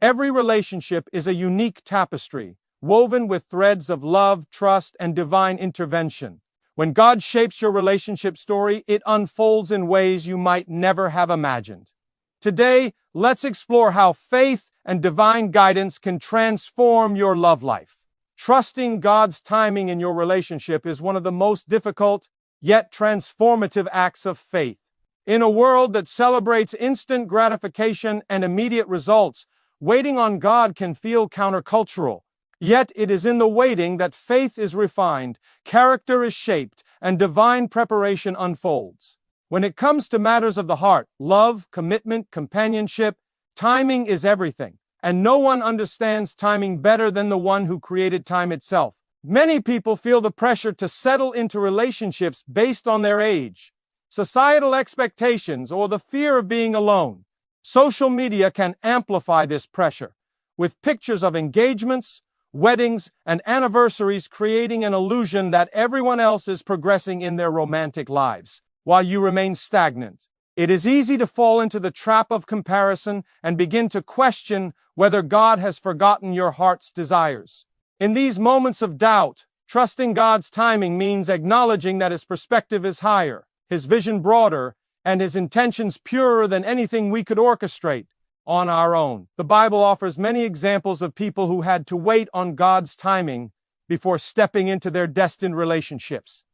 Every relationship is a unique tapestry, woven with threads of love, trust, and divine intervention. When God shapes your relationship story, it unfolds in ways you might never have imagined. Today, let's explore how faith and divine guidance can transform your love life. Trusting God's timing in your relationship is one of the most difficult, yet transformative acts of faith. In a world that celebrates instant gratification and immediate results, waiting on God can feel countercultural. Yet it is in the waiting that faith is refined, character is shaped, and divine preparation unfolds. When it comes to matters of the heart, love, commitment, companionship, timing is everything, and no one understands timing better than the one who created time itself. Many people feel the pressure to settle into relationships based on their age, societal expectations, or the fear of being alone. Social media can amplify this pressure, with pictures of engagements, weddings, and anniversaries creating an illusion that everyone else is progressing in their romantic lives, while you remain stagnant. It is easy to fall into the trap of comparison and begin to question whether God has forgotten your heart's desires. In these moments of doubt, trusting God's timing means acknowledging that His perspective is higher, His vision broader, and His intentions purer than anything we could orchestrate on our own. The Bible offers many examples of people who had to wait on God's timing before stepping into their destined relationships.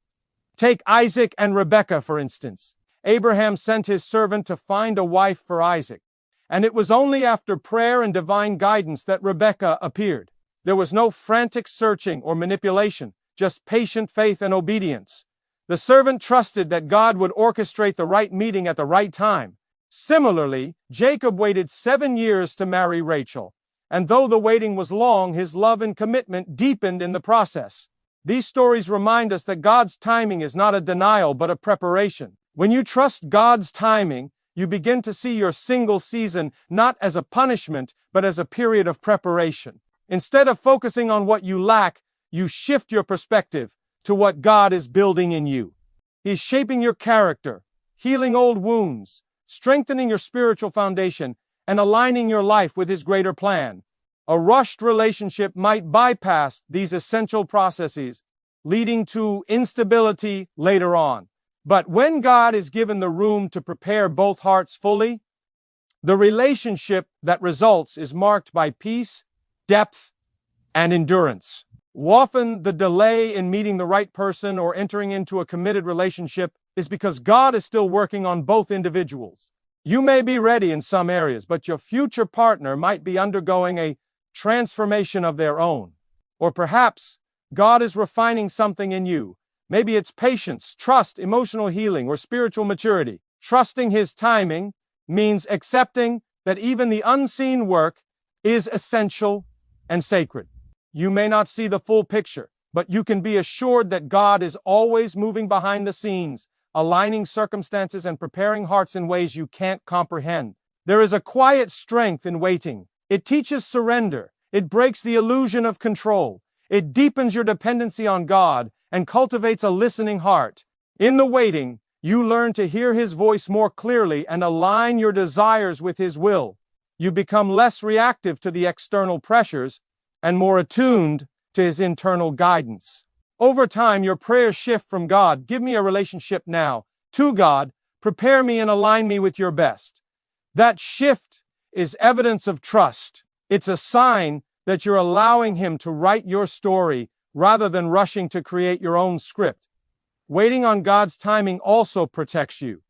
Take Isaac and Rebekah, for instance. Abraham sent his servant to find a wife for Isaac, and it was only after prayer and divine guidance that Rebekah appeared. There was no frantic searching or manipulation, just patient faith and obedience. The servant trusted that God would orchestrate the right meeting at the right time. Similarly, Jacob waited 7 years to marry Rachel, and though the waiting was long, his love and commitment deepened in the process. These stories remind us that God's timing is not a denial but a preparation. When you trust God's timing, you begin to see your single season not as a punishment but as a period of preparation. Instead of focusing on what you lack, you shift your perspective to what God is building in you. He's shaping your character, healing old wounds, strengthening your spiritual foundation, and aligning your life with His greater plan. A rushed relationship might bypass these essential processes, leading to instability later on. But when God is given the room to prepare both hearts fully, the relationship that results is marked by peace, depth, and endurance. Often, the delay in meeting the right person or entering into a committed relationship is because God is still working on both individuals. You may be ready in some areas, but your future partner might be undergoing a transformation of their own. Or perhaps God is refining something in you. Maybe it's patience, trust, emotional healing, or spiritual maturity. Trusting His timing means accepting that even the unseen work is essential and sacred. You may not see the full picture, but you can be assured that God is always moving behind the scenes, aligning circumstances and preparing hearts in ways you can't comprehend. There is a quiet strength in waiting. It teaches surrender. It breaks the illusion of control. It deepens your dependency on God and cultivates a listening heart. In the waiting, you learn to hear His voice more clearly and align your desires with His will. You become less reactive to the external pressures and more attuned to His internal guidance. Over time, your prayers shift from "God, give me a relationship now," to "God, prepare me and align me with your best." That shift is evidence of trust. It's a sign that you're allowing Him to write your story rather than rushing to create your own script. Waiting on God's timing also protects you.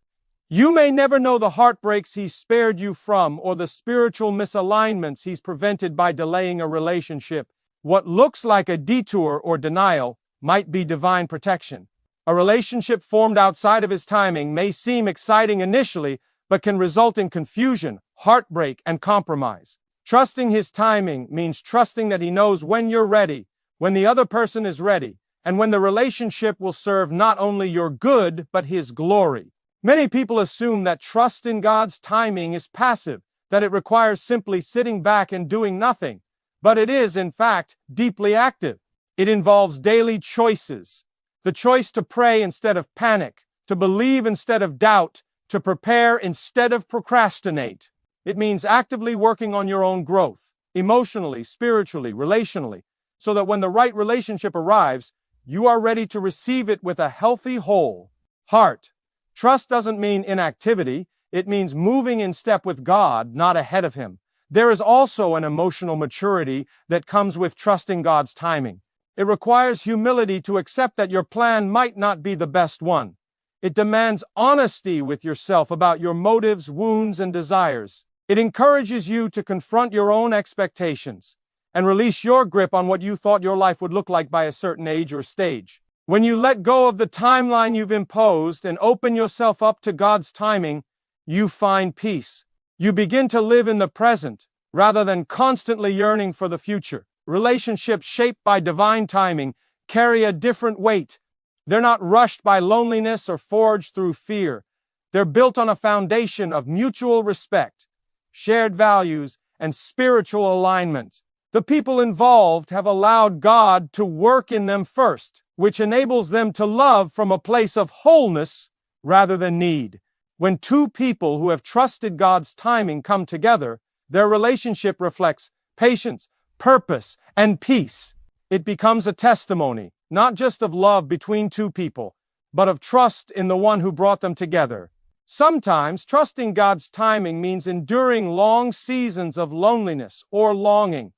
You may never know the heartbreaks He's spared you from or the spiritual misalignments He's prevented by delaying a relationship. What looks like a detour or denial might be divine protection. A relationship formed outside of His timing may seem exciting initially, but can result in confusion, heartbreak, and compromise. Trusting His timing means trusting that He knows when you're ready, when the other person is ready, and when the relationship will serve not only your good, but His glory. Many people assume that trust in God's timing is passive, that it requires simply sitting back and doing nothing. But it is, in fact, deeply active. It involves daily choices. The choice to pray instead of panic, to believe instead of doubt, to prepare instead of procrastinate. It means actively working on your own growth, emotionally, spiritually, relationally, so that when the right relationship arrives, you are ready to receive it with a healthy whole heart. Trust doesn't mean inactivity. It means moving in step with God, not ahead of Him. There is also an emotional maturity that comes with trusting God's timing. It requires humility to accept that your plan might not be the best one. It demands honesty with yourself about your motives, wounds, and desires. It encourages you to confront your own expectations and release your grip on what you thought your life would look like by a certain age or stage. When you let go of the timeline you've imposed and open yourself up to God's timing, you find peace. You begin to live in the present rather than constantly yearning for the future. Relationships shaped by divine timing carry a different weight. They're not rushed by loneliness or forged through fear. They're built on a foundation of mutual respect, shared values, and spiritual alignment. The people involved have allowed God to work in them first, which enables them to love from a place of wholeness rather than need. When two people who have trusted God's timing come together, their relationship reflects patience, purpose, and peace. It becomes a testimony, not just of love between two people, but of trust in the one who brought them together. Sometimes trusting God's timing means enduring long seasons of loneliness or longing.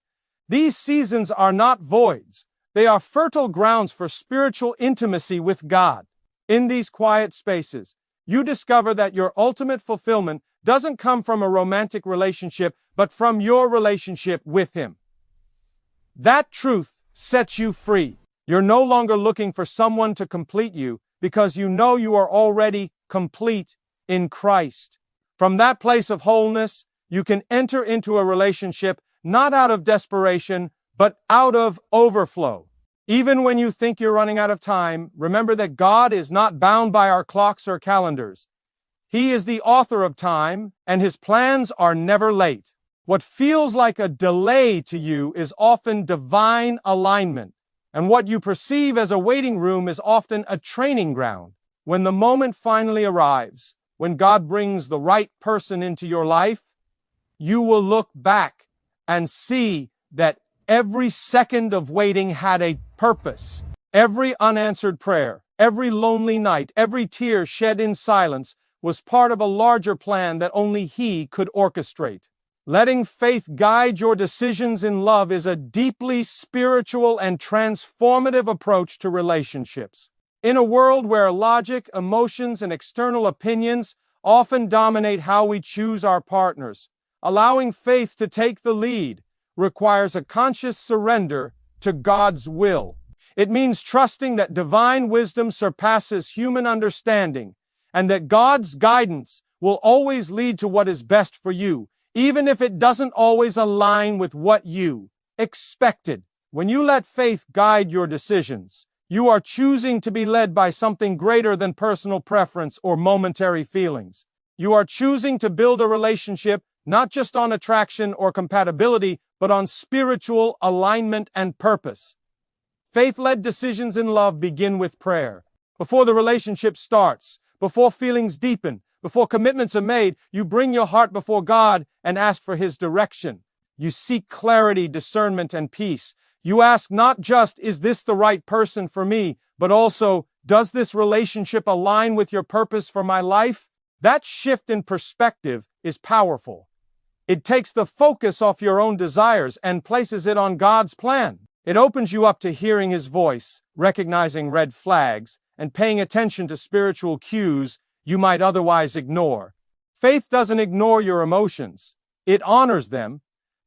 These seasons are not voids. They are fertile grounds for spiritual intimacy with God. In these quiet spaces, you discover that your ultimate fulfillment doesn't come from a romantic relationship, but from your relationship with Him. That truth sets you free. You're no longer looking for someone to complete you because you know you are already complete in Christ. From that place of wholeness, you can enter into a relationship not out of desperation, but out of overflow. Even when you think you're running out of time, remember that God is not bound by our clocks or calendars. He is the author of time, and His plans are never late. What feels like a delay to you is often divine alignment, and what you perceive as a waiting room is often a training ground. When the moment finally arrives, when God brings the right person into your life, you will look back and see that every second of waiting had a purpose. Every unanswered prayer, every lonely night, every tear shed in silence was part of a larger plan that only He could orchestrate. Letting faith guide your decisions in love is a deeply spiritual and transformative approach to relationships. In a world where logic, emotions, and external opinions often dominate how we choose our partners, allowing faith to take the lead requires a conscious surrender to God's will. It means trusting that divine wisdom surpasses human understanding and that God's guidance will always lead to what is best for you, even if it doesn't always align with what you expected. When you let faith guide your decisions, you are choosing to be led by something greater than personal preference or momentary feelings. You are choosing to build a relationship not just on attraction or compatibility, but on spiritual alignment and purpose. Faith-led decisions in love begin with prayer. Before the relationship starts, before feelings deepen, before commitments are made, you bring your heart before God and ask for His direction. You seek clarity, discernment, and peace. You ask not just, is this the right person for me, but also, does this relationship align with your purpose for my life? That shift in perspective is powerful. It takes the focus off your own desires and places it on God's plan. It opens you up to hearing His voice, recognizing red flags, and paying attention to spiritual cues you might otherwise ignore. Faith doesn't ignore your emotions. It honors them,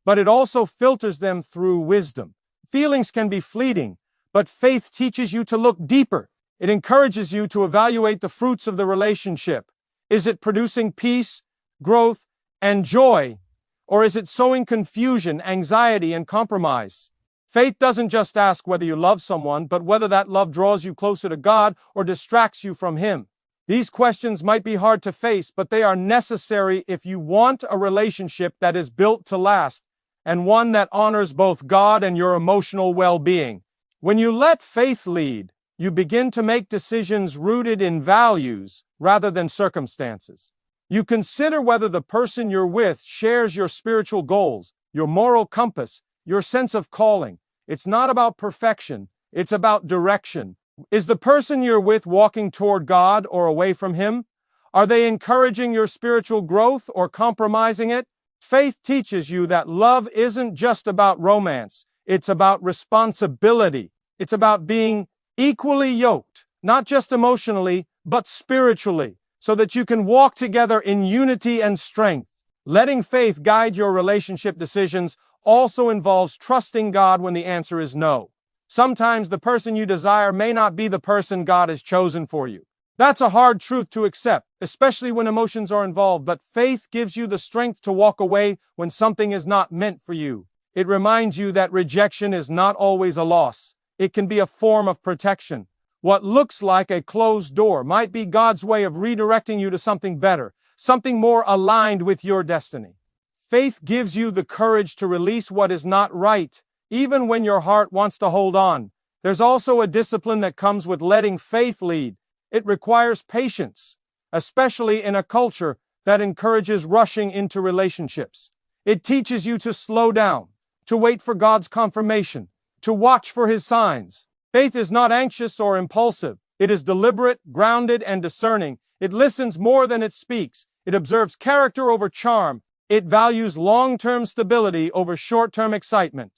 but it also filters them through wisdom. Feelings can be fleeting, but faith teaches you to look deeper. It encourages you to evaluate the fruits of the relationship. Is it producing peace, growth, and joy? Or is it sowing confusion, anxiety, and compromise? Faith doesn't just ask whether you love someone, but whether that love draws you closer to God or distracts you from Him. These questions might be hard to face, but they are necessary if you want a relationship that is built to last, and one that honors both God and your emotional well-being. When you let faith lead, you begin to make decisions rooted in values rather than circumstances. You consider whether the person you're with shares your spiritual goals, your moral compass, your sense of calling. It's not about perfection, it's about direction. Is the person you're with walking toward God or away from Him? Are they encouraging your spiritual growth or compromising it? Faith teaches you that love isn't just about romance, it's about responsibility. It's about being equally yoked, not just emotionally, but spiritually, so that you can walk together in unity and strength. Letting faith guide your relationship decisions also involves trusting God when the answer is no. Sometimes the person you desire may not be the person God has chosen for you. That's a hard truth to accept, especially when emotions are involved, but faith gives you the strength to walk away when something is not meant for you. It reminds you that rejection is not always a loss. It can be a form of protection. What looks like a closed door might be God's way of redirecting you to something better, something more aligned with your destiny. Faith gives you the courage to release what is not right, even when your heart wants to hold on. There's also a discipline that comes with letting faith lead. It requires patience, especially in a culture that encourages rushing into relationships. It teaches you to slow down, to wait for God's confirmation, to watch for His signs. Faith is not anxious or impulsive. It is deliberate, grounded, and discerning. It listens more than it speaks. It observes character over charm. It values long-term stability over short-term excitement.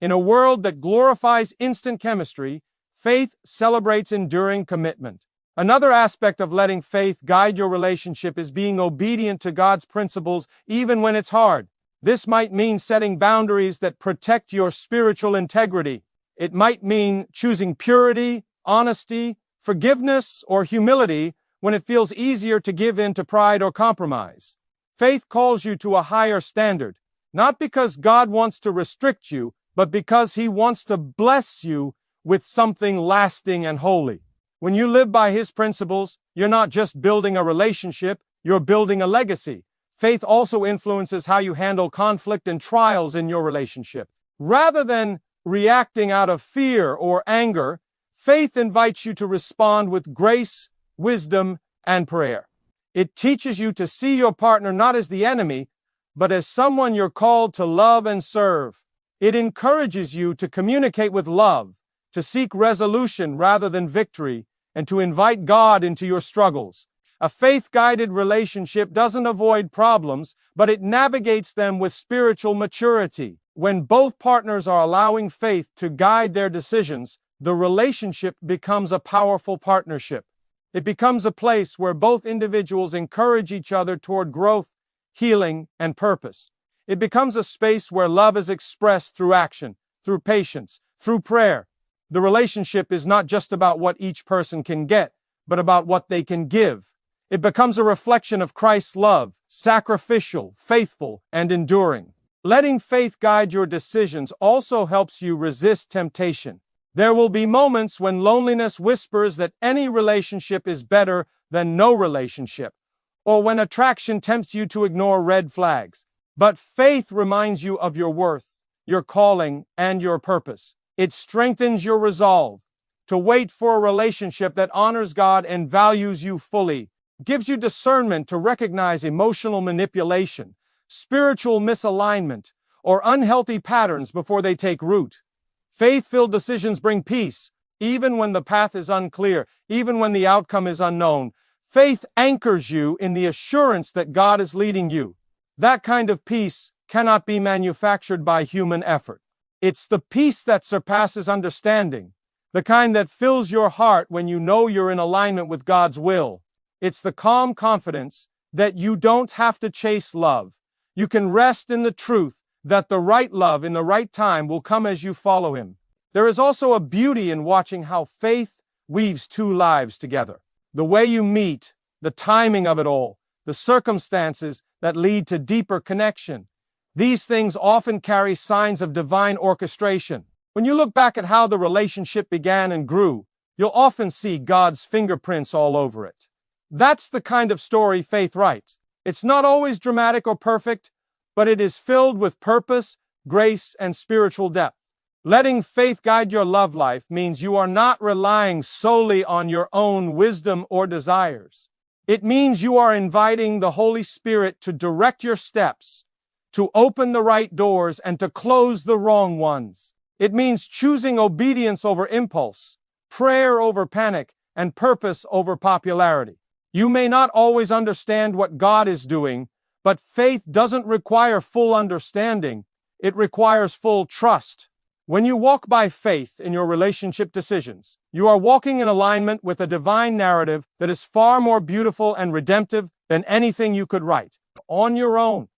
In a world that glorifies instant chemistry, faith celebrates enduring commitment. Another aspect of letting faith guide your relationship is being obedient to God's principles even when it's hard. This might mean setting boundaries that protect your spiritual integrity. It might mean choosing purity, honesty, forgiveness, or humility when it feels easier to give in to pride or compromise. Faith calls you to a higher standard, not because God wants to restrict you, but because He wants to bless you with something lasting and holy. When you live by His principles, you're not just building a relationship, you're building a legacy. Faith also influences how you handle conflict and trials in your relationship. Rather than reacting out of fear or anger, faith invites you to respond with grace, wisdom, and prayer. It teaches you to see your partner not as the enemy, but as someone you're called to love and serve. It encourages you to communicate with love, to seek resolution rather than victory, and to invite God into your struggles. A faith-guided relationship doesn't avoid problems, but it navigates them with spiritual maturity. When both partners are allowing faith to guide their decisions, the relationship becomes a powerful partnership. It becomes a place where both individuals encourage each other toward growth, healing, and purpose. It becomes a space where love is expressed through action, through patience, through prayer. The relationship is not just about what each person can get, but about what they can give. It becomes a reflection of Christ's love, sacrificial, faithful, and enduring. Letting faith guide your decisions also helps you resist temptation. There will be moments when loneliness whispers that any relationship is better than no relationship, or when attraction tempts you to ignore red flags. But faith reminds you of your worth, your calling, and your purpose. It strengthens your resolve to wait for a relationship that honors God and values you fully, gives you discernment to recognize emotional manipulation, spiritual misalignment, or unhealthy patterns before they take root. Faith-filled decisions bring peace, even when the path is unclear, even when the outcome is unknown. Faith anchors you in the assurance that God is leading you. That kind of peace cannot be manufactured by human effort. It's the peace that surpasses understanding, the kind that fills your heart when you know you're in alignment with God's will. It's the calm confidence that you don't have to chase love. You can rest in the truth that the right love in the right time will come as you follow Him. There is also a beauty in watching how faith weaves two lives together. The way you meet, the timing of it all, the circumstances that lead to deeper connection. These things often carry signs of divine orchestration. When you look back at how the relationship began and grew, you'll often see God's fingerprints all over it. That's the kind of story faith writes. It's not always dramatic or perfect, but it is filled with purpose, grace, and spiritual depth. Letting faith guide your love life means you are not relying solely on your own wisdom or desires. It means you are inviting the Holy Spirit to direct your steps, to open the right doors, and to close the wrong ones. It means choosing obedience over impulse, prayer over panic, and purpose over popularity. You may not always understand what God is doing, but faith doesn't require full understanding. It requires full trust. When you walk by faith in your relationship decisions, you are walking in alignment with a divine narrative that is far more beautiful and redemptive than anything you could write on your own.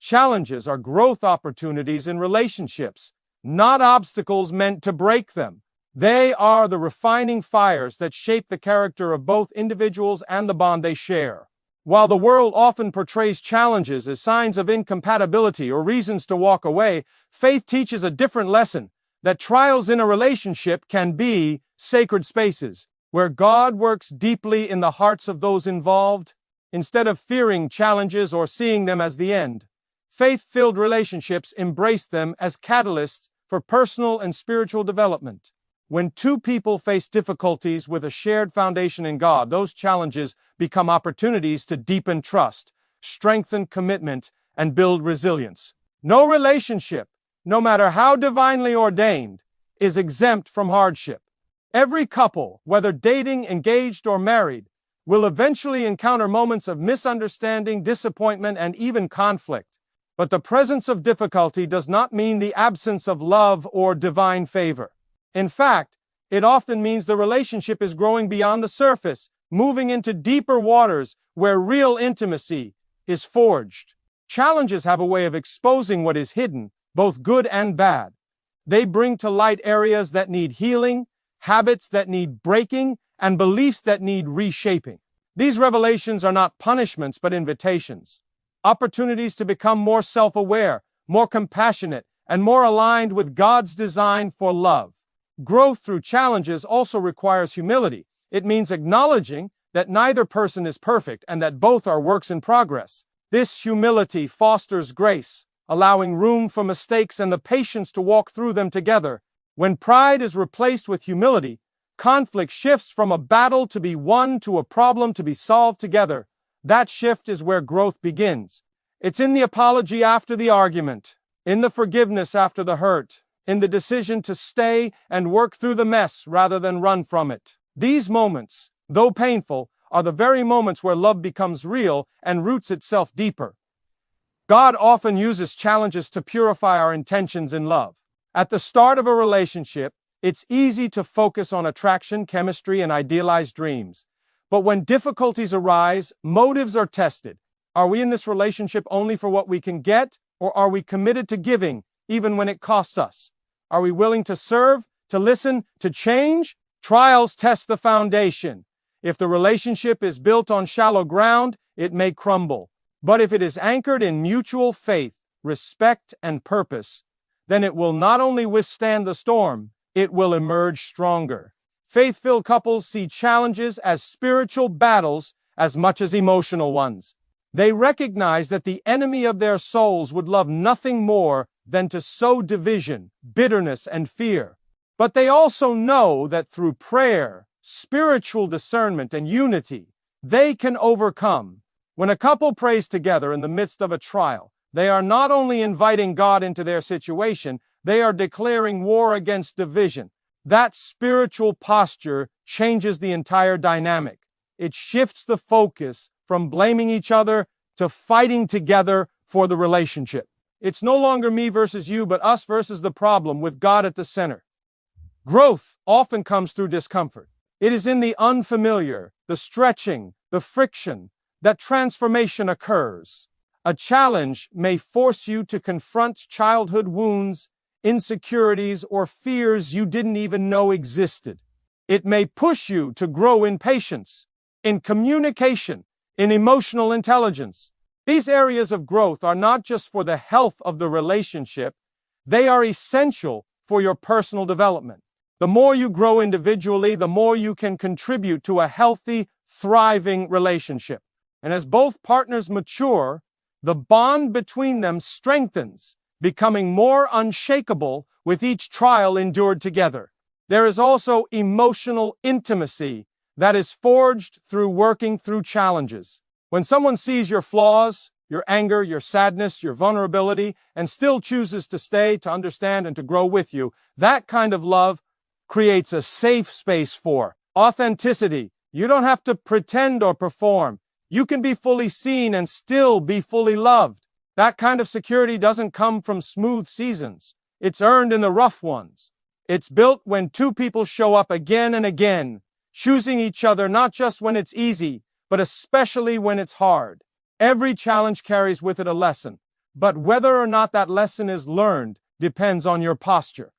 Challenges are growth opportunities in relationships, not obstacles meant to break them. They are the refining fires that shape the character of both individuals and the bond they share. While the world often portrays challenges as signs of incompatibility or reasons to walk away, faith teaches a different lesson, that trials in a relationship can be sacred spaces, where God works deeply in the hearts of those involved. Instead of fearing challenges or seeing them as the end, faith-filled relationships embrace them as catalysts for personal and spiritual development. When two people face difficulties with a shared foundation in God, those challenges become opportunities to deepen trust, strengthen commitment, and build resilience. No relationship, no matter how divinely ordained, is exempt from hardship. Every couple, whether dating, engaged, or married, will eventually encounter moments of misunderstanding, disappointment, and even conflict. But the presence of difficulty does not mean the absence of love or divine favor. In fact, it often means the relationship is growing beyond the surface, moving into deeper waters where real intimacy is forged. Challenges have a way of exposing what is hidden, both good and bad. They bring to light areas that need healing, habits that need breaking, and beliefs that need reshaping. These revelations are not punishments but invitations, opportunities to become more self-aware, more compassionate, and more aligned with God's design for love. Growth through challenges also requires humility. It means acknowledging that neither person is perfect and that both are works in progress. This humility fosters grace, allowing room for mistakes and the patience to walk through them together. When pride is replaced with humility, conflict shifts from a battle to be won to a problem to be solved together. That shift is where growth begins. It's in the apology after the argument, in the forgiveness after the hurt, in the decision to stay and work through the mess rather than run from it. These moments, though painful, are the very moments where love becomes real and roots itself deeper. God often uses challenges to purify our intentions in love. At the start of a relationship, it's easy to focus on attraction, chemistry, and idealized dreams. But when difficulties arise, motives are tested. Are we in this relationship only for what we can get, or are we committed to giving, even when it costs us? Are we willing to serve, to listen, to change? Trials test the foundation. If the relationship is built on shallow ground, it may crumble. But if it is anchored in mutual faith, respect, and purpose, then it will not only withstand the storm, it will emerge stronger. Faith-filled couples see challenges as spiritual battles as much as emotional ones. They recognize that the enemy of their souls would love nothing more than to sow division, bitterness, and fear. But they also know that through prayer, spiritual discernment, and unity, they can overcome. When a couple prays together in the midst of a trial, they are not only inviting God into their situation, they are declaring war against division. That spiritual posture changes the entire dynamic. It shifts the focus from blaming each other to fighting together for the relationship. It's no longer me versus you, but us versus the problem, with God at the center. Growth often comes through discomfort. It is in the unfamiliar, the stretching, the friction, that transformation occurs. A challenge may force you to confront childhood wounds, insecurities, or fears you didn't even know existed. It may push you to grow in patience, in communication, in emotional intelligence. These areas of growth are not just for the health of the relationship, they are essential for your personal development. The more you grow individually, the more you can contribute to a healthy, thriving relationship. And as both partners mature, the bond between them strengthens, becoming more unshakable with each trial endured together. There is also emotional intimacy that is forged through working through challenges. When someone sees your flaws, your anger, your sadness, your vulnerability, and still chooses to stay, to understand, and to grow with you, that kind of love creates a safe space for authenticity. You don't have to pretend or perform. You can be fully seen and still be fully loved. That kind of security doesn't come from smooth seasons. It's earned in the rough ones. It's built when two people show up again and again, choosing each other not just when it's easy, but especially when it's hard. Every challenge carries with it a lesson, but whether or not that lesson is learned depends on your posture.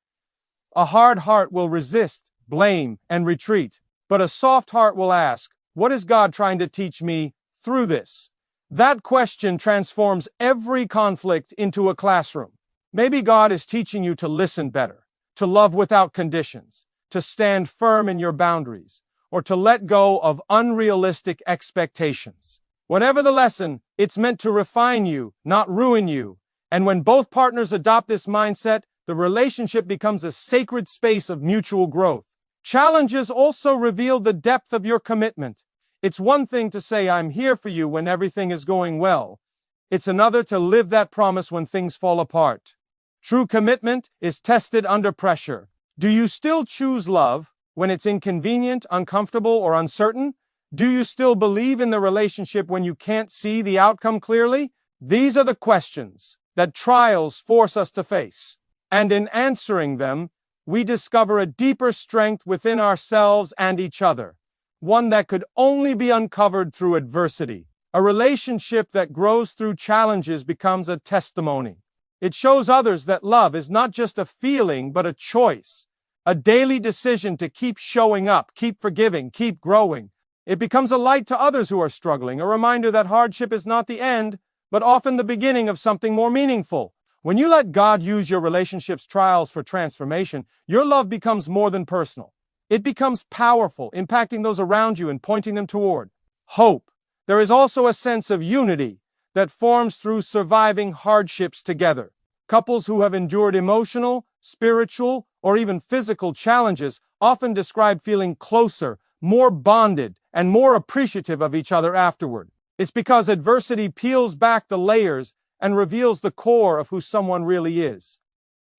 A hard heart will resist, blame, and retreat, but a soft heart will ask, what is God trying to teach me through this? That question transforms every conflict into a classroom. Maybe God is teaching you to listen better, to love without conditions, to stand firm in your boundaries, or to let go of unrealistic expectations. Whatever the lesson, it's meant to refine you, not ruin you. And when both partners adopt this mindset, the relationship becomes a sacred space of mutual growth. Challenges also reveal the depth of your commitment. It's one thing to say, I'm here for you when everything is going well. It's another to live that promise when things fall apart. True commitment is tested under pressure. Do you still choose love when it's inconvenient, uncomfortable, or uncertain? Do you still believe in the relationship when you can't see the outcome clearly? These are the questions that trials force us to face. And in answering them, we discover a deeper strength within ourselves and each other, one that could only be uncovered through adversity. A relationship that grows through challenges becomes a testimony. It shows others that love is not just a feeling, but a choice, a daily decision to keep showing up, keep forgiving, keep growing. It becomes a light to others who are struggling, a reminder that hardship is not the end, but often the beginning of something more meaningful. When you let God use your relationship's trials for transformation, your love becomes more than personal. It becomes powerful, impacting those around you and pointing them toward hope. There is also a sense of unity that forms through surviving hardships together. Couples who have endured emotional, spiritual, or even physical challenges often describe feeling closer, more bonded, and more appreciative of each other afterward. It's because adversity peels back the layers and reveals the core of who someone really is.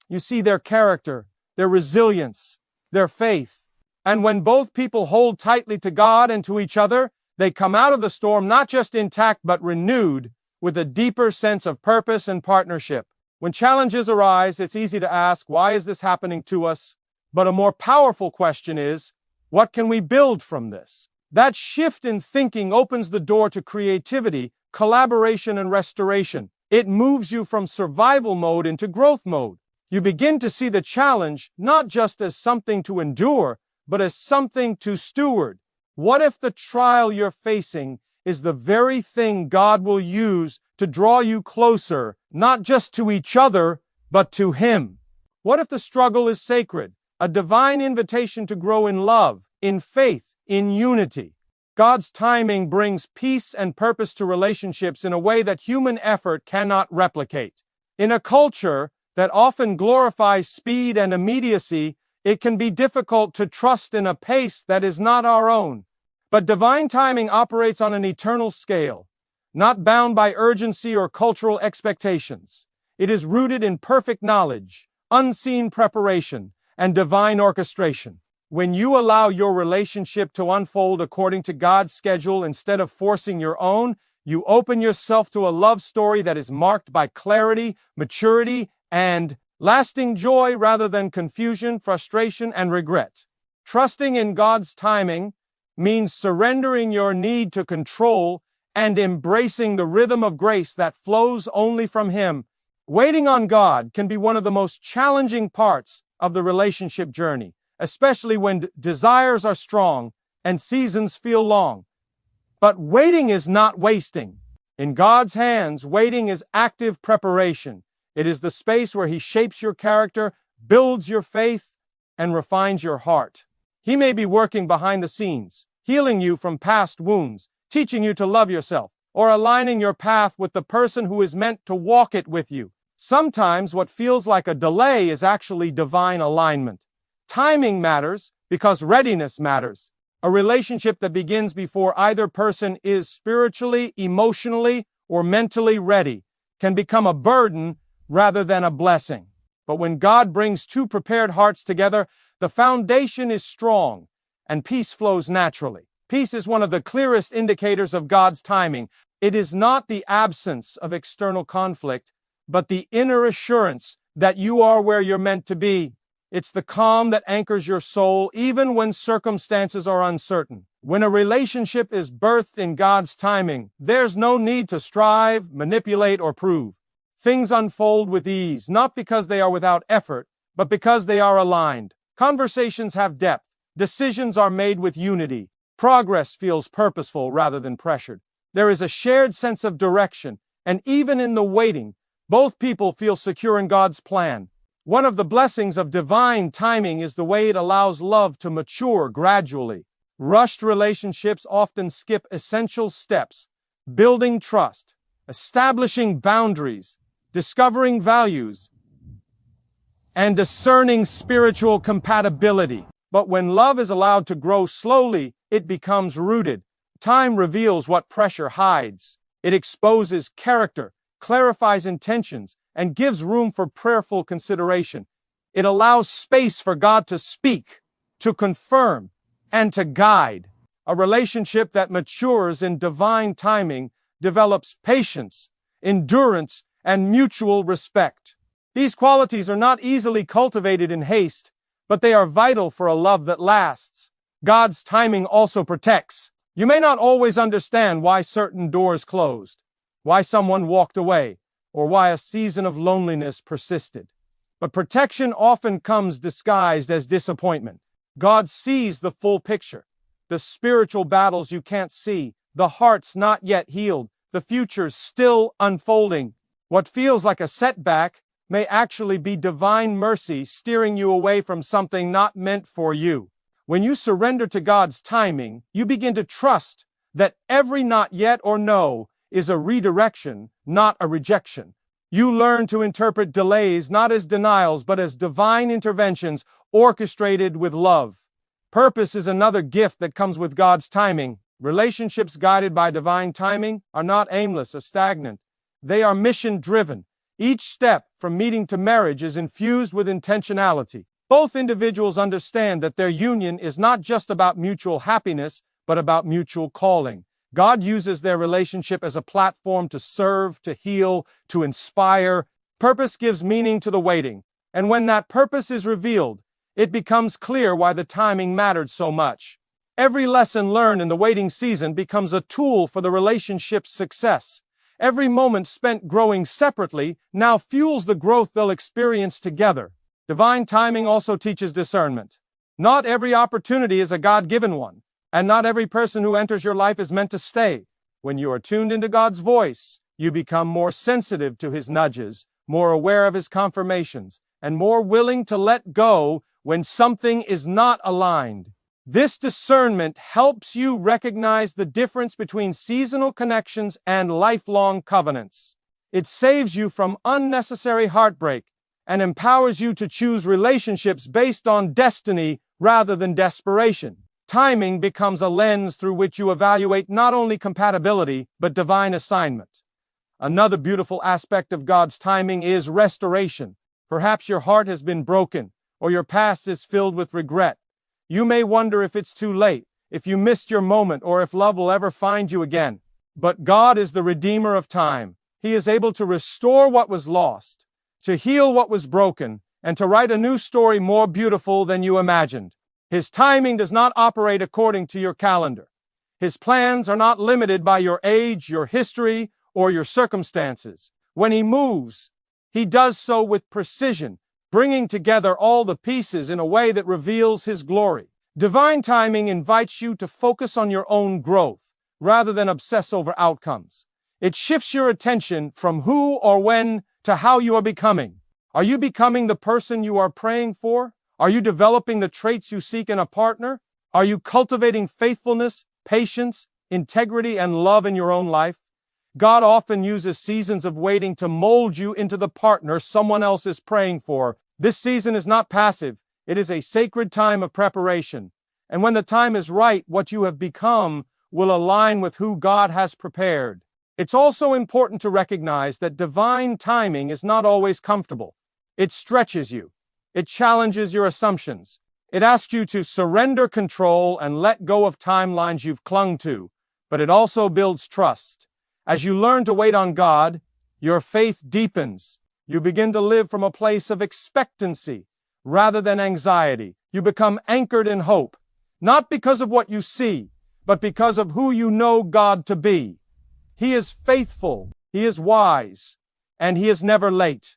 You see their character, their resilience, their faith. And when both people hold tightly to God and to each other, they come out of the storm not just intact but renewed, with a deeper sense of purpose and partnership. When challenges arise, it's easy to ask, why is this happening to us? But a more powerful question is, what can we build from this? That shift in thinking opens the door to creativity, collaboration, and restoration. It moves you from survival mode into growth mode. You begin to see the challenge not just as something to endure, but as something to steward. What if the trial you're facing is the very thing God will use to draw you closer, not just to each other, but to Him? What if the struggle is sacred, a divine invitation to grow in love, in faith, in unity? God's timing brings peace and purpose to relationships in a way that human effort cannot replicate. In a culture that often glorifies speed and immediacy, it can be difficult to trust in a pace that is not our own. But divine timing operates on an eternal scale, not bound by urgency or cultural expectations. It is rooted in perfect knowledge, unseen preparation, and divine orchestration. When you allow your relationship to unfold according to God's schedule instead of forcing your own, you open yourself to a love story that is marked by clarity, maturity, and lasting joy rather than confusion, frustration, and regret. Trusting in God's timing means surrendering your need to control and embracing the rhythm of grace that flows only from Him. Waiting on God can be one of the most challenging parts of the relationship journey, especially when desires are strong and seasons feel long. But waiting is not wasting. In God's hands, waiting is active preparation. It is the space where He shapes your character, builds your faith, and refines your heart. He may be working behind the scenes, healing you from past wounds, teaching you to love yourself, or aligning your path with the person who is meant to walk it with you. Sometimes what feels like a delay is actually divine alignment. Timing matters because readiness matters. A relationship that begins before either person is spiritually, emotionally, or mentally ready can become a burden rather than a blessing. But when God brings two prepared hearts together, the foundation is strong and peace flows naturally. Peace is one of the clearest indicators of God's timing. It is not the absence of external conflict, but the inner assurance that you are where you're meant to be. It's the calm that anchors your soul even when circumstances are uncertain. When a relationship is birthed in God's timing, there's no need to strive, manipulate, or prove. Things unfold with ease, not because they are without effort, but because they are aligned. Conversations have depth. Decisions are made with unity. Progress feels purposeful rather than pressured. There is a shared sense of direction, and even in the waiting, both people feel secure in God's plan. One of the blessings of divine timing is the way it allows love to mature gradually. Rushed relationships often skip essential steps: building trust, establishing boundaries, discovering values, and discerning spiritual compatibility. But when love is allowed to grow slowly, it becomes rooted. Time reveals what pressure hides. It exposes character, clarifies intentions, and gives room for prayerful consideration. It allows space for God to speak, to confirm, and to guide. A relationship that matures in divine timing develops patience, endurance, and mutual respect. These qualities are not easily cultivated in haste, but they are vital for a love that lasts. God's timing also protects. You may not always understand why certain doors closed, why someone walked away, or why a season of loneliness persisted. But protection often comes disguised as disappointment. God sees the full picture, the spiritual battles you can't see, the hearts not yet healed, the futures still unfolding. What feels like a setback may actually be divine mercy steering you away from something not meant for you. When you surrender to God's timing, you begin to trust that every not yet or no is a redirection, not a rejection. You learn to interpret delays not as denials, but as divine interventions orchestrated with love. Purpose is another gift that comes with God's timing. Relationships guided by divine timing are not aimless or stagnant. They are mission-driven. Each step from meeting to marriage is infused with intentionality. Both individuals understand that their union is not just about mutual happiness, but about mutual calling. God uses their relationship as a platform to serve, to heal, to inspire. Purpose gives meaning to the waiting. And when that purpose is revealed, it becomes clear why the timing mattered so much. Every lesson learned in the waiting season becomes a tool for the relationship's success. Every moment spent growing separately now fuels the growth they'll experience together. Divine timing also teaches discernment. Not every opportunity is a God-given one. And not every person who enters your life is meant to stay. When you are tuned into God's voice, you become more sensitive to His nudges, more aware of His confirmations, and more willing to let go when something is not aligned. This discernment helps you recognize the difference between seasonal connections and lifelong covenants. It saves you from unnecessary heartbreak and empowers you to choose relationships based on destiny rather than desperation. Timing becomes a lens through which you evaluate not only compatibility, but divine assignment. Another beautiful aspect of God's timing is restoration. Perhaps your heart has been broken, or your past is filled with regret. You may wonder if it's too late, if you missed your moment, or if love will ever find you again. But God is the Redeemer of time. He is able to restore what was lost, to heal what was broken, and to write a new story more beautiful than you imagined. His timing does not operate according to your calendar. His plans are not limited by your age, your history, or your circumstances. When He moves, He does so with precision, bringing together all the pieces in a way that reveals His glory. Divine timing invites you to focus on your own growth, rather than obsess over outcomes. It shifts your attention from who or when to how you are becoming. Are you becoming the person you are praying for? Are you developing the traits you seek in a partner? Are you cultivating faithfulness, patience, integrity, and love in your own life? God often uses seasons of waiting to mold you into the partner someone else is praying for. This season is not passive. It is a sacred time of preparation. And when the time is right, what you have become will align with who God has prepared. It's also important to recognize that divine timing is not always comfortable. It stretches you. It challenges your assumptions. It asks you to surrender control and let go of timelines you've clung to, but it also builds trust. As you learn to wait on God, your faith deepens. You begin to live from a place of expectancy rather than anxiety. You become anchored in hope, not because of what you see, but because of who you know God to be. He is faithful, He is wise, and He is never late.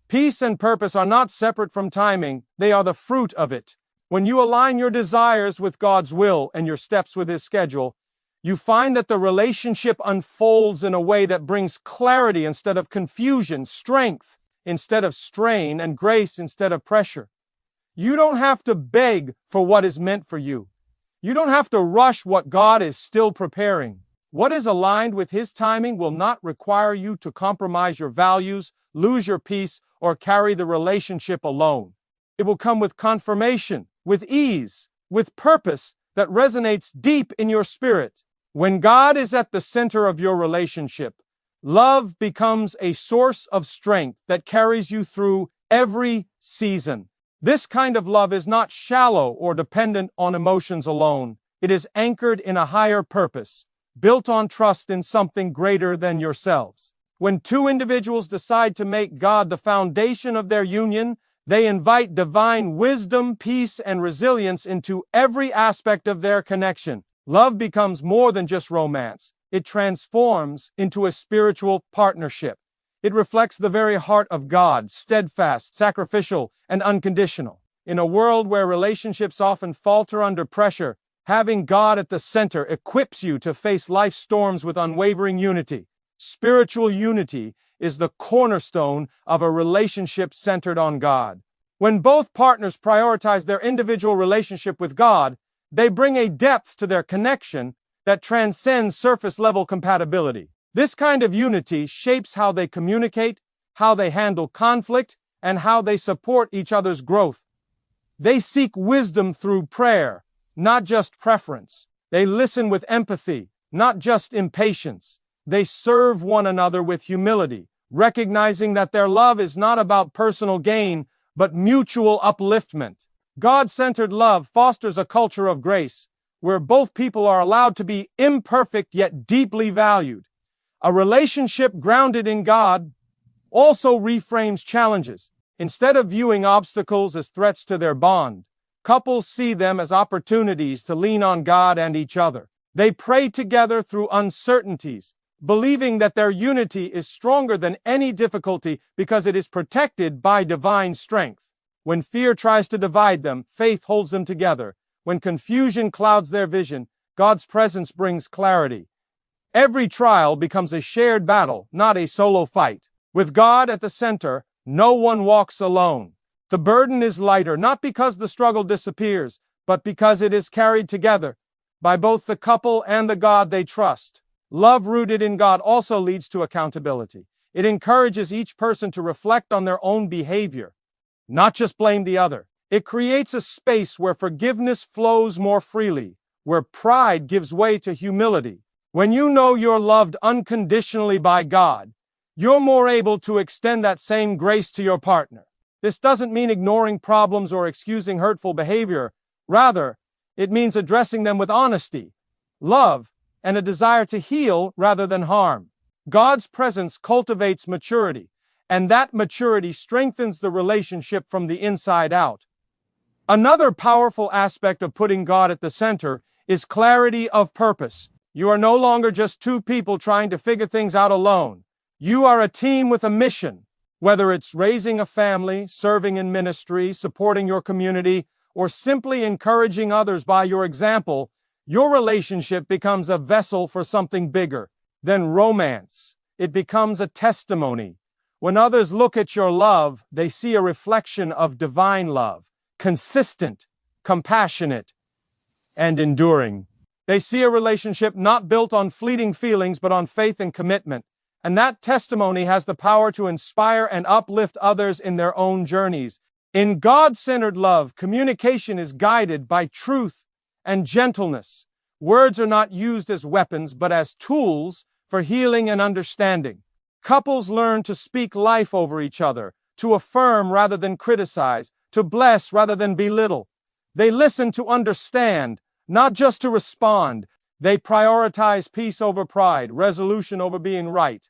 Peace and purpose are not separate from timing, they are the fruit of it. When you align your desires with God's will and your steps with His schedule, you find that the relationship unfolds in a way that brings clarity instead of confusion, strength instead of strain, and grace instead of pressure. You don't have to beg for what is meant for you. You don't have to rush what God is still preparing. What is aligned with His timing will not require you to compromise your values, lose your peace, or carry the relationship alone. It will come with confirmation, with ease, with purpose that resonates deep in your spirit. When God is at the center of your relationship, love becomes a source of strength that carries you through every season. This kind of love is not shallow or dependent on emotions alone. It is anchored in a higher purpose, built on trust in something greater than yourselves. When two individuals decide to make God the foundation of their union, they invite divine wisdom, peace, and resilience into every aspect of their connection. Love becomes more than just romance. It transforms into a spiritual partnership. It reflects the very heart of God, steadfast, sacrificial, and unconditional. In a world where relationships often falter under pressure, having God at the center equips you to face life's storms with unwavering unity. Spiritual unity is the cornerstone of a relationship centered on God. When both partners prioritize their individual relationship with God, they bring a depth to their connection that transcends surface-level compatibility. This kind of unity shapes how they communicate, how they handle conflict, and how they support each other's growth. They seek wisdom through prayer, not just preference. They listen with empathy, not just impatience. They serve one another with humility, recognizing that their love is not about personal gain, but mutual upliftment. God-centered love fosters a culture of grace, where both people are allowed to be imperfect yet deeply valued. A relationship grounded in God also reframes challenges. Instead of viewing obstacles as threats to their bond, couples see them as opportunities to lean on God and each other. They pray together through uncertainties, believing that their unity is stronger than any difficulty because it is protected by divine strength. When fear tries to divide them, faith holds them together. When confusion clouds their vision, God's presence brings clarity. Every trial becomes a shared battle, not a solo fight. With God at the center, no one walks alone. The burden is lighter, not because the struggle disappears, but because it is carried together by both the couple and the God they trust. Love rooted in God also leads to accountability. It encourages each person to reflect on their own behavior, not just blame the other. It creates a space where forgiveness flows more freely, where pride gives way to humility. When you know you're loved unconditionally by God, you're more able to extend that same grace to your partner. This doesn't mean ignoring problems or excusing hurtful behavior. Rather, it means addressing them with honesty, love, and a desire to heal rather than harm. God's presence cultivates maturity, and that maturity strengthens the relationship from the inside out. Another powerful aspect of putting God at the center is clarity of purpose. You are no longer just two people trying to figure things out alone. You are a team with a mission. Whether it's raising a family, serving in ministry, supporting your community, or simply encouraging others by your example, your relationship becomes a vessel for something bigger than romance. It becomes a testimony. When others look at your love, they see a reflection of divine love, consistent, compassionate, and enduring. They see a relationship not built on fleeting feelings, but on faith and commitment. And that testimony has the power to inspire and uplift others in their own journeys. In God-centered love, communication is guided by truth and gentleness. Words are not used as weapons, but as tools for healing and understanding. Couples learn to speak life over each other, to affirm rather than criticize, to bless rather than belittle. They listen to understand, not just to respond. They prioritize peace over pride, resolution over being right.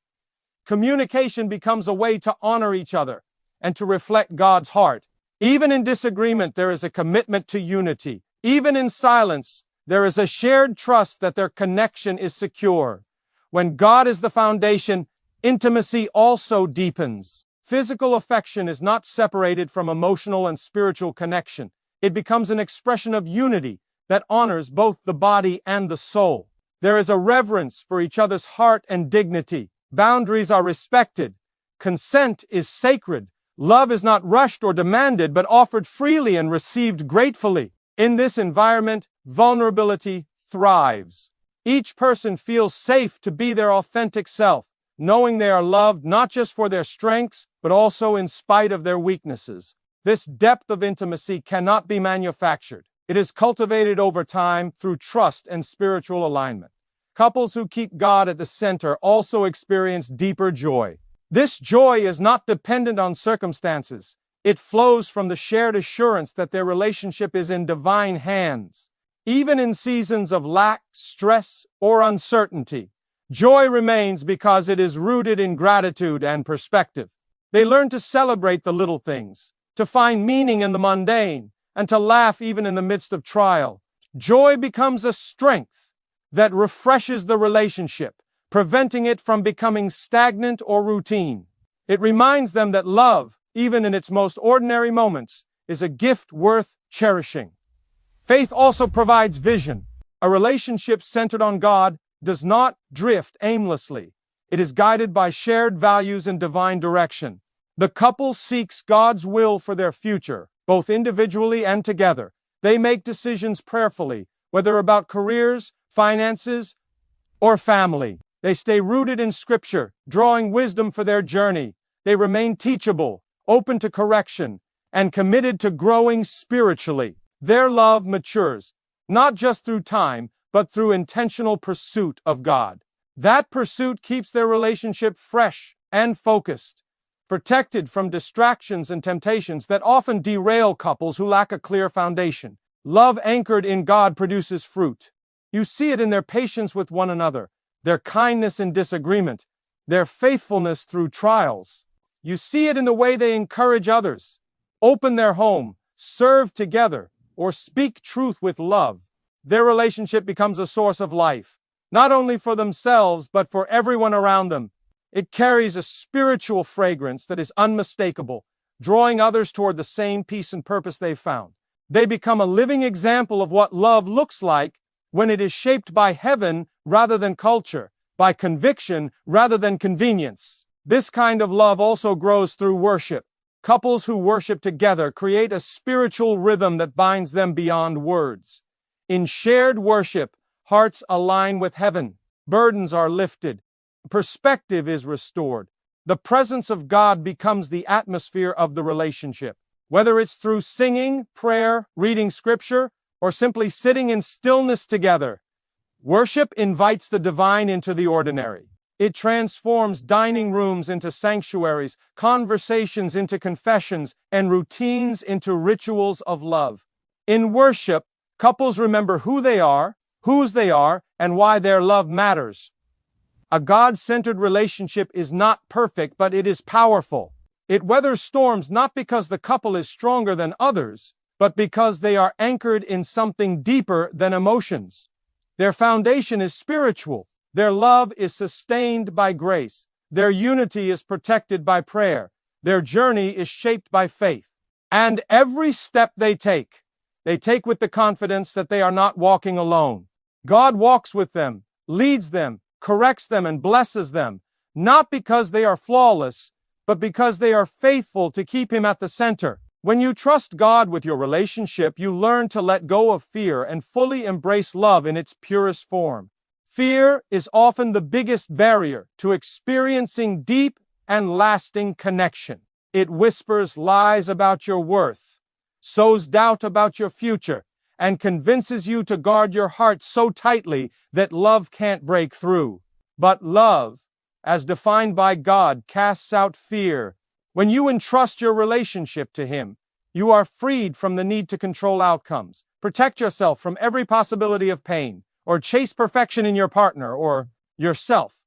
Communication becomes a way to honor each other and to reflect God's heart. Even in disagreement, there is a commitment to unity. Even in silence, there is a shared trust that their connection is secure. When God is the foundation, intimacy also deepens. Physical affection is not separated from emotional and spiritual connection. It becomes an expression of unity that honors both the body and the soul. There is a reverence for each other's heart and dignity. Boundaries are respected. Consent is sacred. Love is not rushed or demanded, but offered freely and received gratefully. In this environment, vulnerability thrives. Each person feels safe to be their authentic self, knowing they are loved not just for their strengths, but also in spite of their weaknesses. This depth of intimacy cannot be manufactured. It is cultivated over time through trust and spiritual alignment. Couples who keep God at the center also experience deeper joy. This joy is not dependent on circumstances. It flows from the shared assurance that their relationship is in divine hands. Even in seasons of lack, stress, or uncertainty, joy remains because it is rooted in gratitude and perspective. They learn to celebrate the little things, to find meaning in the mundane, and to laugh even in the midst of trial. Joy becomes a strength that refreshes the relationship, preventing it from becoming stagnant or routine. It reminds them that love, even in its most ordinary moments, is a gift worth cherishing. Faith also provides vision. A relationship centered on God does not drift aimlessly. It is guided by shared values and divine direction. The couple seeks God's will for their future, both individually and together. They make decisions prayerfully, whether about careers, finances, or family. They stay rooted in Scripture, drawing wisdom for their journey. They remain teachable, open to correction, and committed to growing spiritually. Their love matures, not just through time, but through intentional pursuit of God. That pursuit keeps their relationship fresh and focused, protected from distractions and temptations that often derail couples who lack a clear foundation. Love anchored in God produces fruit. You see it in their patience with one another, their kindness in disagreement, their faithfulness through trials. You see it in the way they encourage others, open their home, serve together, or speak truth with love. Their relationship becomes a source of life, not only for themselves, but for everyone around them. It carries a spiritual fragrance that is unmistakable, drawing others toward the same peace and purpose they've found. They become a living example of what love looks like when it is shaped by heaven rather than culture, by conviction rather than convenience. This kind of love also grows through worship. Couples who worship together create a spiritual rhythm that binds them beyond words. In shared worship, hearts align with heaven, burdens are lifted, perspective is restored. The presence of God becomes the atmosphere of the relationship. Whether it's through singing, prayer, reading Scripture, or simply sitting in stillness together, worship invites the divine into the ordinary. It transforms dining rooms into sanctuaries, conversations into confessions, and routines into rituals of love. In worship, couples remember who they are, whose they are, and why their love matters. A God-centered relationship is not perfect, but it is powerful. It weathers storms not because the couple is stronger than others, but because they are anchored in something deeper than emotions. Their foundation is spiritual. Their love is sustained by grace. Their unity is protected by prayer. Their journey is shaped by faith. And every step they take with the confidence that they are not walking alone. God walks with them, leads them, corrects them, and blesses them, not because they are flawless, but because they are faithful to keep Him at the center. When you trust God with your relationship, you learn to let go of fear and fully embrace love in its purest form. Fear is often the biggest barrier to experiencing deep and lasting connection. It whispers lies about your worth, sows doubt about your future, and convinces you to guard your heart so tightly that love can't break through. But love, as defined by God, casts out fear. When you entrust your relationship to Him, you are freed from the need to control outcomes, protect yourself from every possibility of pain, or chase perfection in your partner or yourself.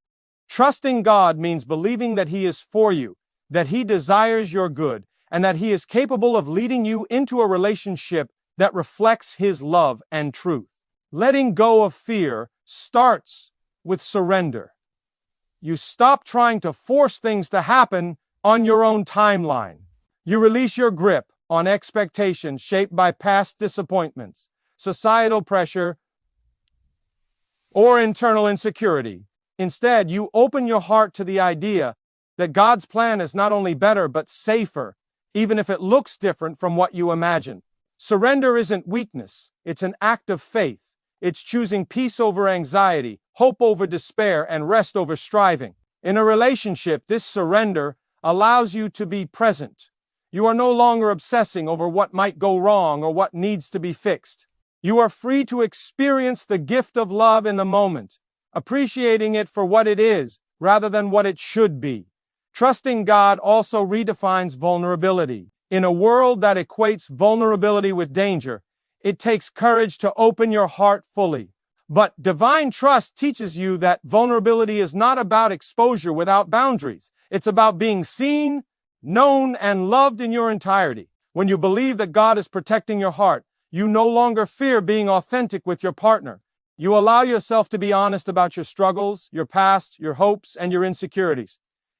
Trusting God means believing that He is for you, that He desires your good, and that He is capable of leading you into a relationship that reflects His love and truth. Letting go of fear starts with surrender. You stop trying to force things to happen on your own timeline. You release your grip on expectations shaped by past disappointments, societal pressure, or internal insecurity. Instead, you open your heart to the idea that God's plan is not only better but safer, even if it looks different from what you imagine. Surrender isn't weakness, it's an act of faith. It's choosing peace over anxiety, hope over despair, and rest over striving. In a relationship, this surrender allows you to be present. You are no longer obsessing over what might go wrong or what needs to be fixed. You are free to experience the gift of love in the moment, appreciating it for what it is rather than what it should be. Trusting God also redefines vulnerability. In a world that equates vulnerability with danger, it takes courage to open your heart fully. But divine trust teaches you that vulnerability is not about exposure without boundaries. It's about being seen, known, and loved in your entirety. When you believe that God is protecting your heart, you no longer fear being authentic with your partner. You allow yourself to be honest about your struggles, your past, your hopes, and your insecurities.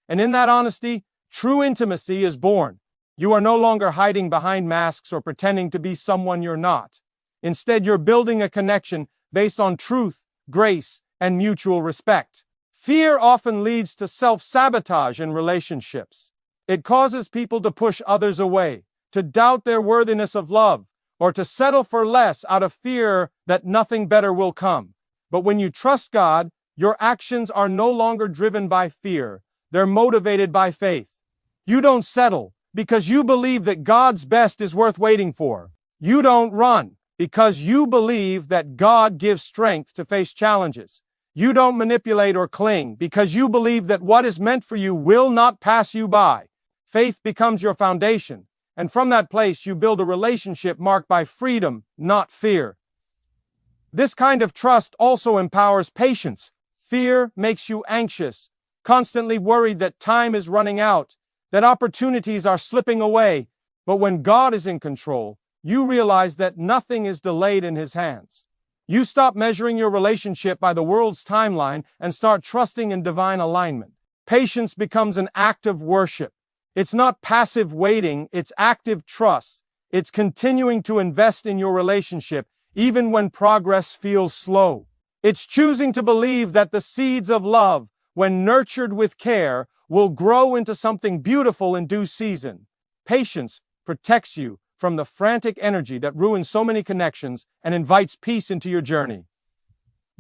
And in that honesty, true intimacy is born. You are no longer hiding behind masks or pretending to be someone you're not. Instead, you're building a connection based on truth, grace, and mutual respect. Fear often leads to self-sabotage in relationships. It causes people to push others away, to doubt their worthiness of love, or to settle for less out of fear that nothing better will come. But when you trust God, your actions are no longer driven by fear. They're motivated by faith. You don't settle because you believe that God's best is worth waiting for. You don't run because you believe that God gives strength to face challenges. You don't manipulate or cling because you believe that what is meant for you will not pass you by. Faith becomes your foundation, and from that place you build a relationship marked by freedom, not fear. This kind of trust also empowers patience. Fear makes you anxious, constantly worried that time is running out, that opportunities are slipping away. But when God is in control, you realize that nothing is delayed in His hands. You stop measuring your relationship by the world's timeline and start trusting in divine alignment. Patience becomes an act of worship. It's not passive waiting, it's active trust. It's continuing to invest in your relationship even when progress feels slow. It's choosing to believe that the seeds of love, when nurtured with care, will grow into something beautiful in due season. Patience protects you from the frantic energy that ruins so many connections and invites peace into your journey.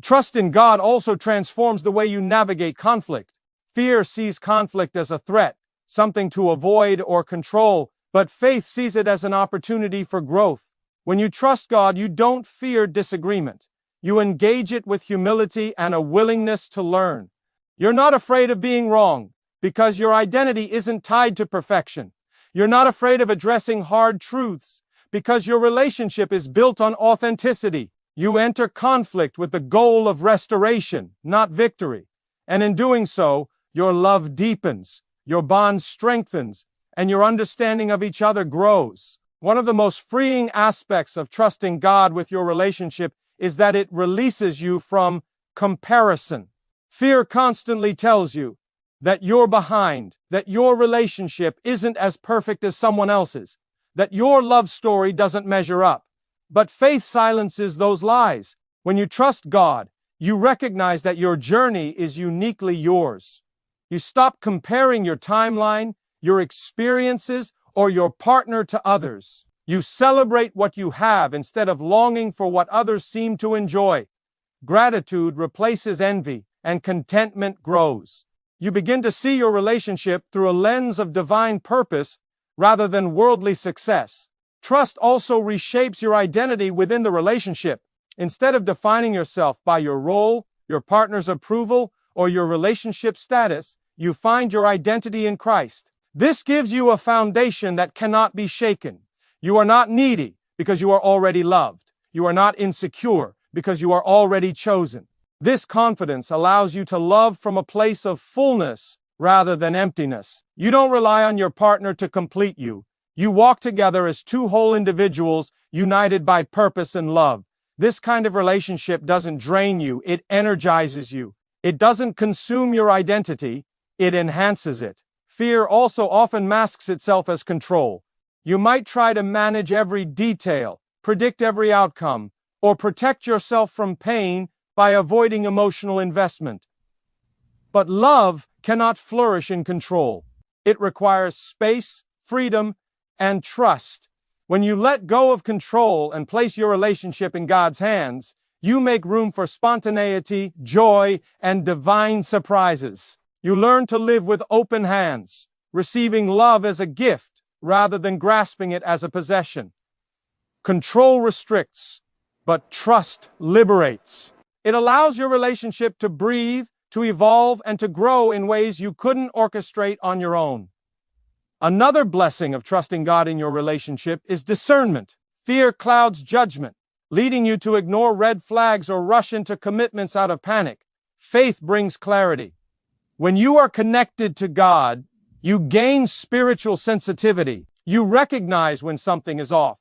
Trust in God also transforms the way you navigate conflict. Fear sees conflict as a threat, something to avoid or control, but faith sees it as an opportunity for growth. When you trust God, you don't fear disagreement. You engage it with humility and a willingness to learn. You're not afraid of being wrong because your identity isn't tied to perfection. You're not afraid of addressing hard truths because your relationship is built on authenticity. You enter conflict with the goal of restoration, not victory. And in doing so, your love deepens, your bond strengthens, and your understanding of each other grows. One of the most freeing aspects of trusting God with your relationship is that it releases you from comparison. Fear constantly tells you that you're behind, that your relationship isn't as perfect as someone else's, that your love story doesn't measure up. But faith silences those lies. When you trust God, you recognize that your journey is uniquely yours. You stop comparing your timeline, your experiences, or your partner to others. You celebrate what you have instead of longing for what others seem to enjoy. Gratitude replaces envy, and contentment grows. You begin to see your relationship through a lens of divine purpose rather than worldly success. Trust also reshapes your identity within the relationship. Instead of defining yourself by your role, your partner's approval, or your relationship status, you find your identity in Christ. This gives you a foundation that cannot be shaken. You are not needy because you are already loved. You are not insecure because you are already chosen. This confidence allows you to love from a place of fullness rather than emptiness. You don't rely on your partner to complete you. You walk together as two whole individuals united by purpose and love. This kind of relationship doesn't drain you, it energizes you. It doesn't consume your identity, it enhances it. Fear also often masks itself as control. You might try to manage every detail, predict every outcome, or protect yourself from pain by avoiding emotional investment. But love cannot flourish in control. It requires space, freedom, and trust. When you let go of control and place your relationship in God's hands, you make room for spontaneity, joy, and divine surprises. You learn to live with open hands, receiving love as a gift rather than grasping it as a possession. Control restricts, but trust liberates. It allows your relationship to breathe, to evolve, and to grow in ways you couldn't orchestrate on your own. Another blessing of trusting God in your relationship is discernment. Fear clouds judgment, leading you to ignore red flags or rush into commitments out of panic. Faith brings clarity. When you are connected to God, you gain spiritual sensitivity. You recognize when something is off,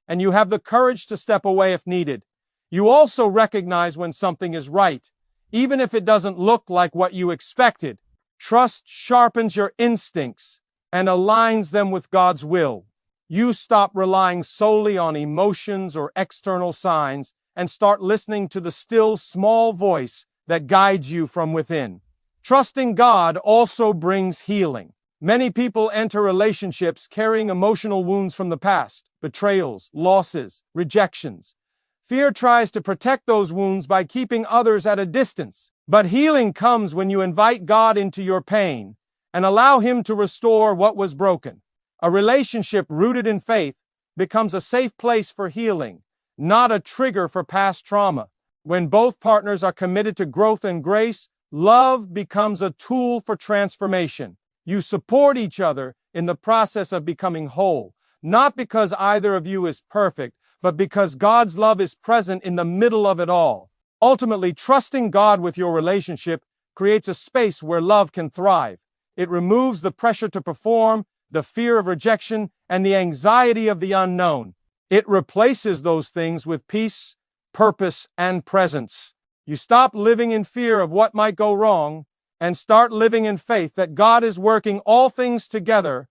and you have the courage to step away if needed. You also recognize when something is right, even if it doesn't look like what you expected. Trust sharpens your instincts and aligns them with God's will. You stop relying solely on emotions or external signs and start listening to the still small voice that guides you from within. Trusting God also brings healing. Many people enter relationships carrying emotional wounds from the past, betrayals, losses, rejections. Fear tries to protect those wounds by keeping others at a distance. But healing comes when you invite God into your pain and allow Him to restore what was broken. A relationship rooted in faith becomes a safe place for healing, not a trigger for past trauma. When both partners are committed to growth and grace, love becomes a tool for transformation. You support each other in the process of becoming whole, not because either of you is perfect, but because God's love is present in the middle of it all. Ultimately, trusting God with your relationship creates a space where love can thrive. It removes the pressure to perform, the fear of rejection, and the anxiety of the unknown. It replaces those things with peace, purpose, and presence. You stop living in fear of what might go wrong and start living in faith that God is working all things together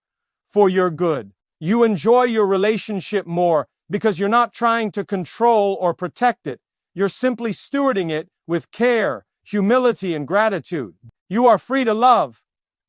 for your good. You enjoy your relationship more because you're not trying to control or protect it. You're simply stewarding it with care, humility, and gratitude. You are free to love,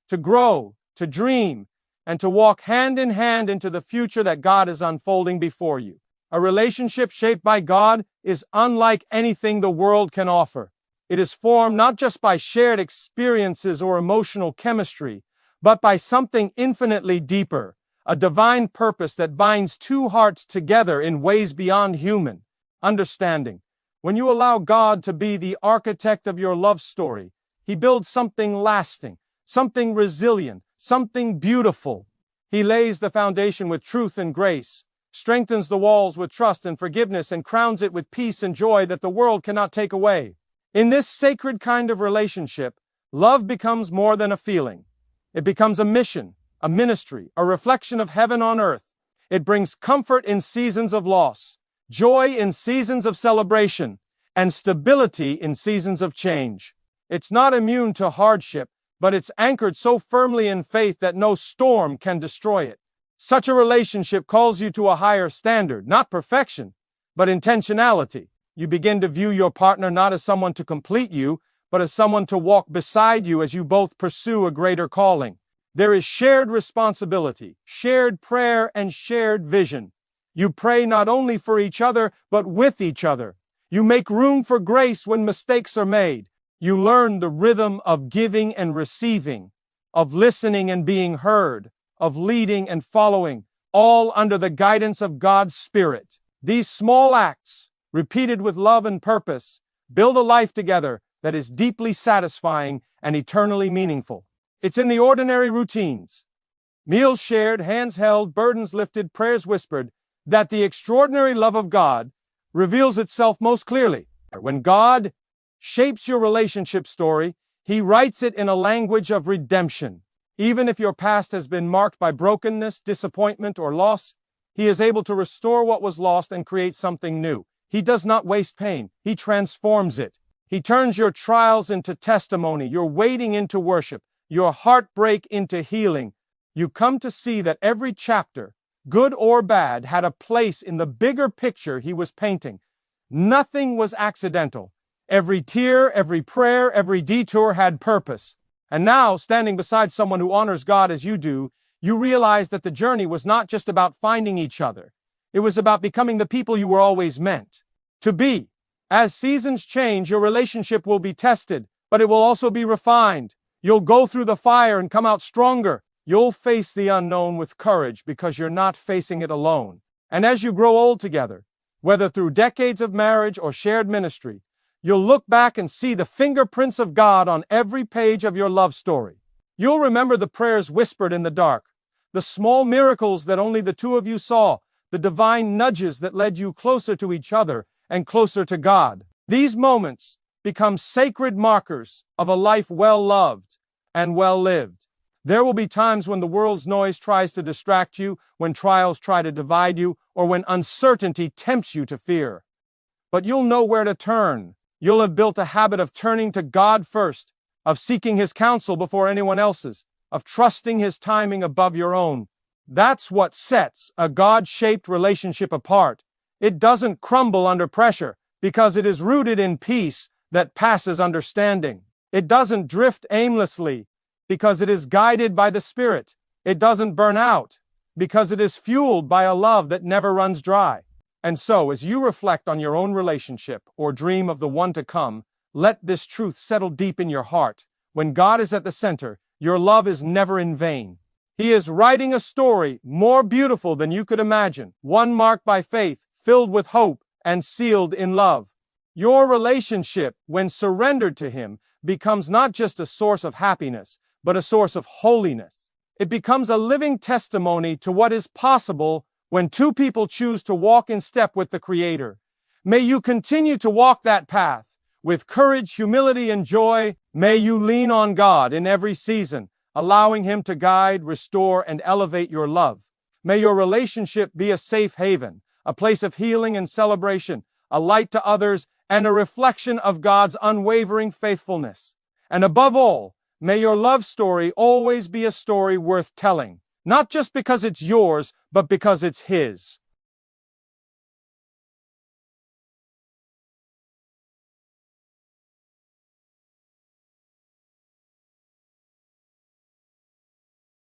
to grow, to dream, and to walk hand in hand into the future that God is unfolding before you. A relationship shaped by God is unlike anything the world can offer. It is formed not just by shared experiences or emotional chemistry, but by something infinitely deeper, a divine purpose that binds two hearts together in ways beyond human understanding. When you allow God to be the architect of your love story, He builds something lasting, something resilient, something beautiful. He lays the foundation with truth and grace, strengthens the walls with trust and forgiveness, and crowns it with peace and joy that the world cannot take away. In this sacred kind of relationship, love becomes more than a feeling. It becomes a mission, a ministry, a reflection of heaven on earth. It brings comfort in seasons of loss, joy in seasons of celebration, and stability in seasons of change. It's not immune to hardship, but it's anchored so firmly in faith that no storm can destroy it. Such a relationship calls you to a higher standard, not perfection, but intentionality. You begin to view your partner not as someone to complete you, but as someone to walk beside you as you both pursue a greater calling. There is shared responsibility, shared prayer, and shared vision. You pray not only for each other, but with each other. You make room for grace when mistakes are made. You learn the rhythm of giving and receiving, of listening and being heard, of leading and following, all under the guidance of God's Spirit. These small acts, repeated with love and purpose, build a life together that is deeply satisfying and eternally meaningful. It's in the ordinary routines, meals shared, hands held, burdens lifted, prayers whispered, that the extraordinary love of God reveals itself most clearly. When God shapes your relationship story, He writes it in a language of redemption. Even if your past has been marked by brokenness, disappointment, or loss, He is able to restore what was lost and create something new. He does not waste pain. He transforms it. He turns your trials into testimony, your waiting into worship, your heartbreak into healing. You come to see that every chapter, good or bad, had a place in the bigger picture He was painting. Nothing was accidental. Every tear, every prayer, every detour had purpose. And now, standing beside someone who honors God as you do, you realize that the journey was not just about finding each other. It was about becoming the people you were always meant to be. As seasons change, your relationship will be tested, but it will also be refined. You'll go through the fire and come out stronger. You'll face the unknown with courage because you're not facing it alone. And as you grow old together, whether through decades of marriage or shared ministry, you'll look back and see the fingerprints of God on every page of your love story. You'll remember the prayers whispered in the dark, the small miracles that only the two of you saw, the divine nudges that led you closer to each other and closer to God. These moments become sacred markers of a life well loved and well lived. There will be times when the world's noise tries to distract you, when trials try to divide you, or when uncertainty tempts you to fear. But you'll know where to turn. You'll have built a habit of turning to God first, of seeking His counsel before anyone else's, of trusting His timing above your own. That's what sets a God-shaped relationship apart. It doesn't crumble under pressure because it is rooted in peace that passes understanding. It doesn't drift aimlessly because it is guided by the Spirit. It doesn't burn out because it is fueled by a love that never runs dry. And so, as you reflect on your own relationship or dream of the one to come, let this truth settle deep in your heart. When God is at the center, your love is never in vain. He is writing a story more beautiful than you could imagine, one marked by faith, filled with hope, and sealed in love. Your relationship, when surrendered to Him, becomes not just a source of happiness, but a source of holiness. It becomes a living testimony to what is possible when two people choose to walk in step with the Creator. May you continue to walk that path with courage, humility, and joy. May you lean on God in every season, allowing Him to guide, restore, and elevate your love. May your relationship be a safe haven, a place of healing and celebration, a light to others, and a reflection of God's unwavering faithfulness. And above all, may your love story always be a story worth telling, not just because it's yours, but because it's His.